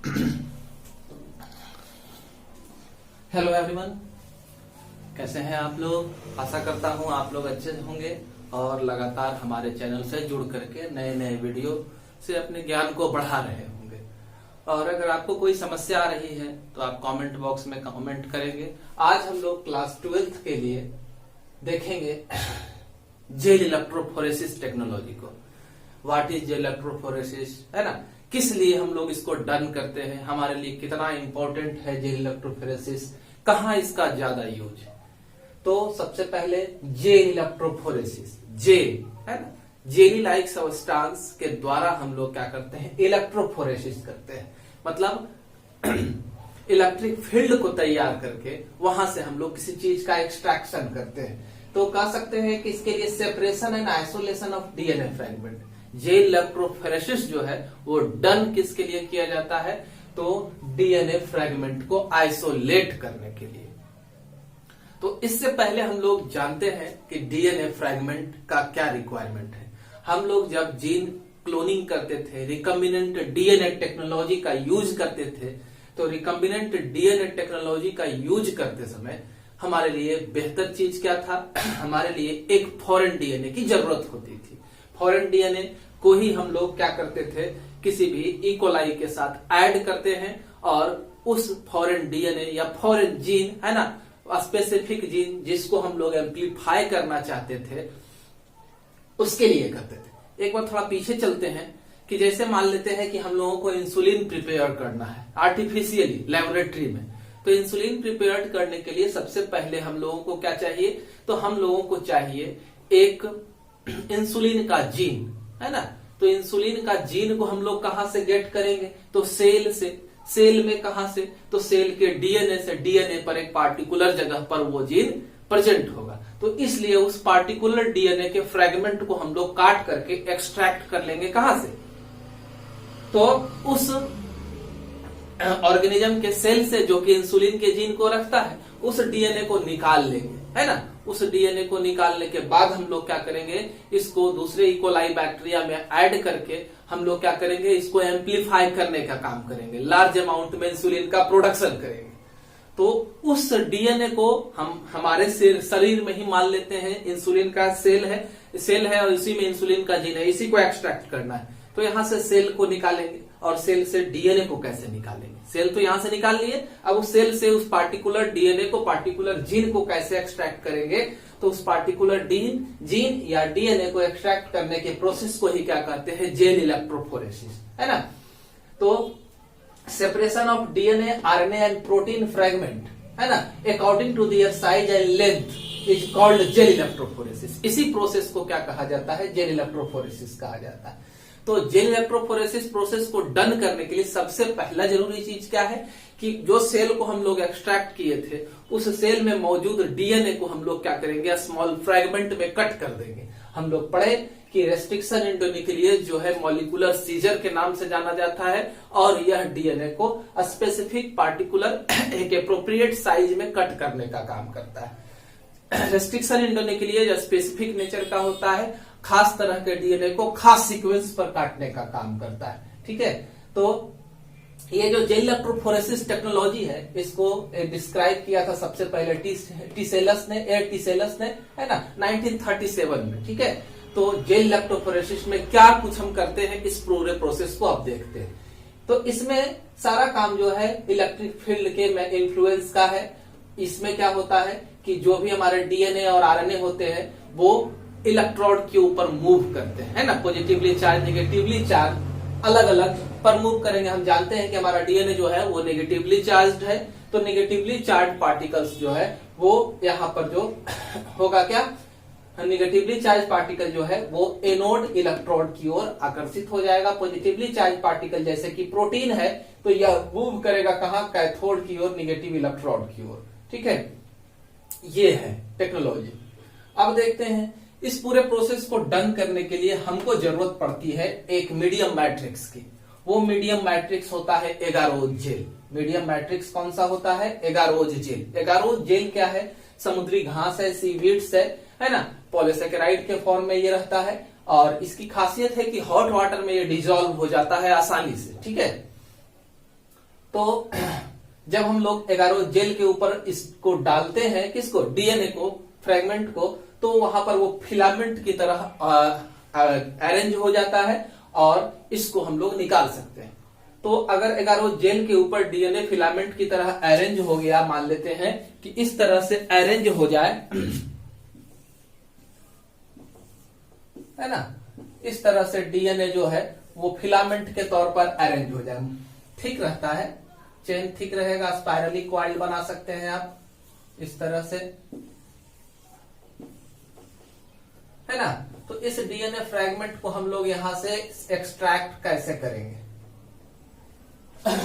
Hello everyone, कैसे हैं आप लोग। आशा करता हूं आप लोग अच्छे होंगे और लगातार हमारे चैनल से जुड़ करके नए नए वीडियो से अपने ज्ञान को बढ़ा रहे होंगे। और अगर आपको कोई समस्या आ रही है तो आप कमेंट बॉक्स में कमेंट करेंगे। आज हम लोग क्लास 12th के लिए देखेंगे जेल इलेक्ट्रोफोरेसिस टेक्नोलॉजी को। व्हाट इज जेल इलेक्ट्रोफोरेसिस, है ना, किस लिए हम लोग इसको डन करते हैं, हमारे लिए कितना इंपॉर्टेंट है जेल इलेक्ट्रोफोरेसिस, कहाँ इसका ज्यादा यूज है। तो सबसे पहले जेल इलेक्ट्रोफोरेसिस, जेल है ना, जेली लाइक सब्सटेंस के द्वारा हम लोग क्या करते हैं, इलेक्ट्रोफोरेसिस करते हैं। मतलब इलेक्ट्रिक फील्ड को तैयार करके वहां से हम लोग किसी चीज का एक्सट्रैक्शन करते हैं। तो कह सकते हैं कि इसके लिए separation and isolation of DNA fragment. Gel electrophoresis जो है वो डन किसके लिए किया जाता है, तो डीएनए फ्रेगमेंट को आइसोलेट करने के लिए। तो इससे पहले हम लोग जानते हैं कि डीएनए फ्रेगमेंट का क्या रिक्वायरमेंट है। हम लोग जब जीन क्लोनिंग करते थे, रिकम्बिनेंट डीएनए टेक्नोलॉजी का यूज करते थे, तो रिकम्बिनेंट डीएनए टेक्नोलॉजी का यूज करते समय हमारे लिए बेहतर चीज क्या था, हमारे लिए एक फॉरेन डीएनए की जरूरत होती थी। फॉरेन डीएनए को ही हम लोग क्या करते थे, किसी भी इकोलाई के साथ ऐड करते हैं और उस फॉरेन डीएनए या फॉरेन जीन, है ना, स्पेसिफिक जीन जिसको हम लोग एम्प्लीफाई करना चाहते थे, उसके लिए करते थे। एक बार थोड़ा पीछे चलते हैं कि जैसे मान लेते हैं कि हम लोगों को इंसुलिन प्रिपेयर करना है आर्टिफिशियली लेबोरेटरी में। तो इंसुलिन प्रिपेयर करने के लिए सबसे पहले हम लोगों को क्या चाहिए, तो हम लोगों को चाहिए एक इंसुलिन का जीन, है ना। तो इंसुलिन का जीन को हम लोग कहां से गेट करेंगे, तो सेल से। सेल में कहां से, तो सेल के डीएनए से। डीएनए पर एक पार्टिकुलर जगह पर वो जीन प्रेजेंट होगा। तो इसलिए उस पार्टिकुलर डीएनए के फ्रेगमेंट को हम लोग काट करके एक्सट्रैक्ट कर लेंगे कहां से, तो उस ऑर्गेनिज्म के सेल से जो कि इंसुलिन के जीन को रखता है, उस डीएनए को निकाल लेंगे, है ना। उस डीएनए को निकालने के बाद हम लोग क्या करेंगे, इसको दूसरे इकोलाई बैक्टीरिया में ऐड करके हम लोग क्या करेंगे, इसको एम्प्लीफाई करने का काम करेंगे, लार्ज अमाउंट में इंसुलिन का प्रोडक्शन करेंगे। तो उस डीएनए को हम हमारे शरीर में ही मान लेते हैं इंसुलिन का सेल है और इसी में इंसुलिन का जीन है, इसी को एक्सट्रैक्ट करना है। तो यहां से सेल को निकालेंगे और सेल से डीएनए को कैसे निकालेंगे, सेल तो यहां से निकाल लिए, अब उस सेल से उस पार्टिकुलर डीएनए को, पार्टिकुलर जीन को कैसे एक्सट्रैक्ट करेंगे, तो उस पार्टिकुलर जीन या डीएनए को एक्सट्रैक्ट करने के प्रोसेस को ही क्या कहते हैं, जेल इलेक्ट्रोफोरेसिस, है ना। तो separation of DNA, RNA and protein fragment, है ना, according to their size and length is called gel electrophoresis. इसी प्रोसेस को क्या कहा जाता है, जेल इलेक्ट्रोफोरेसिस कहा जाता है। तो जेल इलेक्ट्रोफोरेसिस प्रोसेस को डन करने के लिए सबसे पहला जरूरी चीज क्या है, कि जो सेल को हम लोग एक्सट्रैक्ट किए थे, उस सेल में मौजूद डीएनए को हम लोग क्या करेंगे, स्मॉल फ्रेगमेंट में कट कर देंगे। हम लोग पढ़े कि रेस्ट्रिक्शन इंडोन्यूक्लियेज जो है मॉलिक्यूलर सीजर के नाम से जाना जाता है, और यह डीएनए को स्पेसिफिक पार्टिकुलर एक एप्रोप्रिएट साइज में कट करने का काम करता है। रेस्ट्रिक्शन इंडोन्यूक्लियेज स्पेसिफिक नेचर का होता है, खास तरह के डीएनए को खास सीक्वेंस पर काटने का काम करता है, ठीक है। तो ये जो जेल इलेक्ट्रोफोरेसिस टेक्नोलॉजी है, इसको डिस्क्राइब किया था सबसे पहले टीसेलस ने, है ना, 1937 में, ठीक है। तो जेल इलेक्ट्रोफोरेसिस में क्या कुछ हम करते हैं, इस पूरे प्रोसेस को आप देखते हैं। तो इसमें सारा काम जो है इलेक्ट्रिक फील्ड के में इन्फ्लुएंस का है। इसमें क्या होता है कि जो भी हमारे डीएनए और आरएनए होते हैं वो इलेक्ट्रोड के ऊपर मूव करते हैं, है ना, पॉजिटिवली चार्ज, नेगेटिवली चार्ज, अलग अलग पर मूव करेंगे। हम जानते हैं कि हमारा डीएनए जो है वो नेगेटिवली चार्ज्ड है, तो नेगेटिवली चार्ज पार्टिकल्स जो है वो यहाँ पर जो होगा क्या, नेगेटिवली चार्ज पार्टिकल जो है वो एनोड इलेक्ट्रोड की ओर आकर्षित हो जाएगा। पॉजिटिवली चार्ज पार्टिकल जैसे कि प्रोटीन है, तो यह मूव करेगा कहां, कैथोड की ओर, नेगेटिव इलेक्ट्रोड की ओर, ठीक है। ये है टेक्नोलॉजी। अब देखते हैं इस पूरे प्रोसेस को डन करने के लिए हमको जरूरत पड़ती है एक मीडियम मैट्रिक्स की। वो मीडियम मैट्रिक्स होता है एगारोज जेल। मीडियम मैट्रिक्स कौन सा होता है, एगारोज जेल। एगारोज जेल क्या है, समुद्री घास है, सीवीड्स है ना, पॉलीसेकेराइड के फॉर्म में ये रहता है, और इसकी खासियत है कि हॉट वाटर में ये डिजोल्व हो जाता है आसानी से, ठीक है। तो जब हम लोग एगारो जेल के ऊपर इसको डालते हैं, किसको, डीएनए को, फ्रेगमेंट को, तो वहां पर वो फिलामेंट की तरह अरेंज हो जाता है और इसको हम लोग निकाल सकते हैं। तो अगर एगारो जेल के ऊपर डीएनए फिलामेंट की तरह अरेंज हो गया, मान लेते हैं कि इस तरह से अरेंज हो जाए, है ना, इस तरह से डीएनए जो है वो फिलामेंट के तौर पर अरेंज हो जाए, ठीक रहता है, चेन ठीक रहेगा, स्पाइरली कॉइल बना सकते हैं आप इस तरह से, है ना। तो इस डीएनए फ्रैगमेंट को हम लोग यहां से एक्सट्रैक्ट कैसे करेंगे,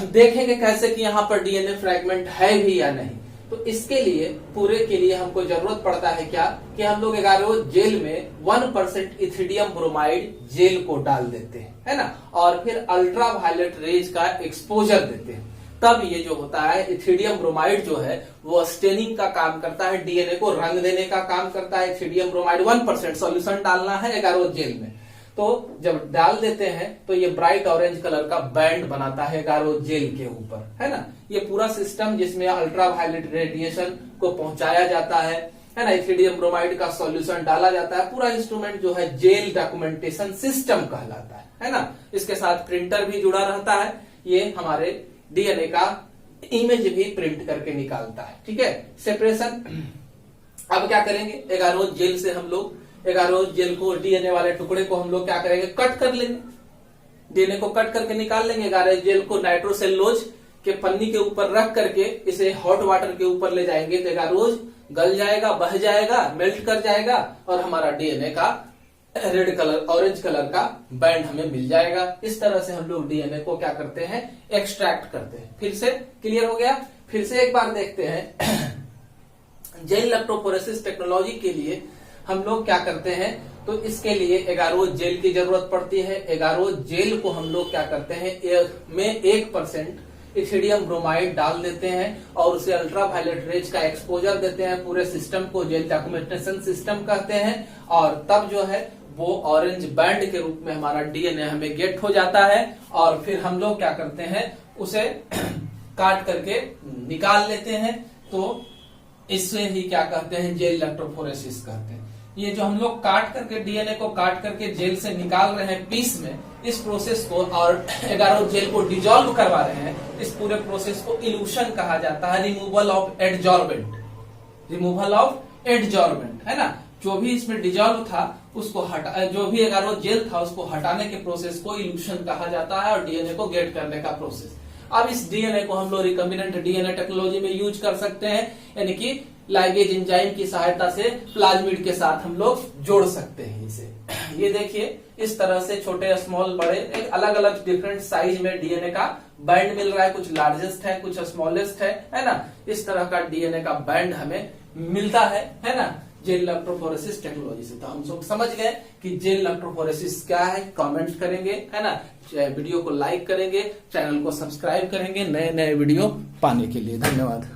देखेंगे कैसे कि यहां पर डीएनए फ्रैगमेंट है भी या नहीं। तो इसके लिए, पूरे के लिए हमको जरूरत पड़ता है क्या, कि हम लोग एगारो जेल में 1% इथिडियम ब्रोमाइड जेल को डाल देते हैं, है ना, और फिर अल्ट्रा वायलेट रेज का एक्सपोजर देते हैं। तब ये जो होता है इथिडियम ब्रोमाइड जो है वो स्टेनिंग का काम करता है, डीएनए को रंग देने का काम करता है। इथिडियम ब्रोमाइड 1% सॉल्यूशन डालना है एगारो जेल में, तो जब डाल देते हैं तो ये ब्राइट ऑरेंज कलर का बैंड बनाता है एगारो जेल के ऊपर, है ना। ये पूरा सिस्टम जिसमें अल्ट्रा वायलेट रेडिएशन को पहुंचाया जाता है ना, इथिडियम ब्रोमाइड का सॉल्यूशन डाला जाता है, पूरा इंस्ट्रूमेंट जो है जेल डॉक्यूमेंटेशन सिस्टम कहलाता है ना। इसके साथ प्रिंटर भी जुड़ा रहता है, ये हमारे डीएनए का इमेज भी प्रिंट करके निकालता है, ठीक है। सेपरेशन अब क्या करेंगे, एगारो जेल से हम लोग एगारो जेल को, डीएनए वाले टुकड़े को हम लोग क्या करेंगे, कट कर लेंगे, डीएनए को कट करके निकाल लेंगे। एगारो जेल को नाइट्रोसेलुलोज के पन्नी के ऊपर रख करके इसे हॉट वाटर के ऊपर ले जाएंगे तो एगारोज गल जाएगा, बह जाएगा, मेल्ट कर जाएगा और हमारा डीएनए का रेड कलर, ऑरेंज कलर का बैंड हमें मिल जाएगा। इस तरह से हम लोग डीएनए को क्या करते हैं, एक्सट्रैक्ट करते हैं। फिर से क्लियर हो गया, फिर से एक बार देखते हैं। जेल इलेक्ट्रोफोरेसिस टेक्नोलॉजी के लिए हम लोग क्या करते हैं, तो इसके लिए एगारो जेल की जरूरत पड़ती है। एगारो जेल को हम लोग क्या करते हैं, में 1% इथिडियम ब्रोमाइड डाल देते हैं और उसे अल्ट्रा वायलेट रेज का एक्सपोजर देते हैं। पूरे सिस्टम को जेल डॉक्यूमेंटेशन सिस्टम कहते हैं और तब जो है वो ऑरेंज बैंड के रूप में हमारा डीएनए हमें गेट हो जाता है और फिर हम लोग क्या करते हैं, उसे काट करके निकाल लेते हैं। तो इससे ही क्या कहते हैं, जेल इलेक्ट्रोफोरेसिस कहते हैं। ये जो हम लोग काट करके, डीएनए को काट करके जेल से निकाल रहे हैं पीस में, इस प्रोसेस को, और एगारो जेल को डिजोल्व करवा रहे हैं, इस पूरे प्रोसेस को इल्यूशन कहा जाता है, removal of adsorbent, removal of adsorbent, है ना। जो भी इसमें डिजोल्व था उसको हटा, जो भी एगारो जेल था उसको हटाने के प्रोसेस को इल्यूशन कहा जाता है और डीएनए को गेट करने का प्रोसेस। अब इस डीएनए को हम लोग रिकम्बिनेंट डीएनए टेक्नोलॉजी में यूज कर सकते हैं, यानी कि लाइगेज एंजाइम की सहायता से प्लाज्मिड के साथ हम लोग जोड़ सकते हैं इसे। ये देखिए, इस तरह से छोटे, स्मॉल, बड़े, एक अलग अलग डिफरेंट साइज में डीएनए का बैंड मिल रहा है, कुछ लार्जेस्ट है, कुछ स्मॉलेस्ट है ना। इस तरह का डीएनए का बैंड हमें मिलता है ना, जेल इलेक्ट्रोफोरेसिस टेक्नोलॉजी से। तो हम सब समझ गए कि जेल इलेक्ट्रोफोरेसिस क्या है, कमेंट करेंगे, है ना, वीडियो को लाइक करेंगे, चैनल को सब्सक्राइब करेंगे नए नए वीडियो पाने के लिए। धन्यवाद।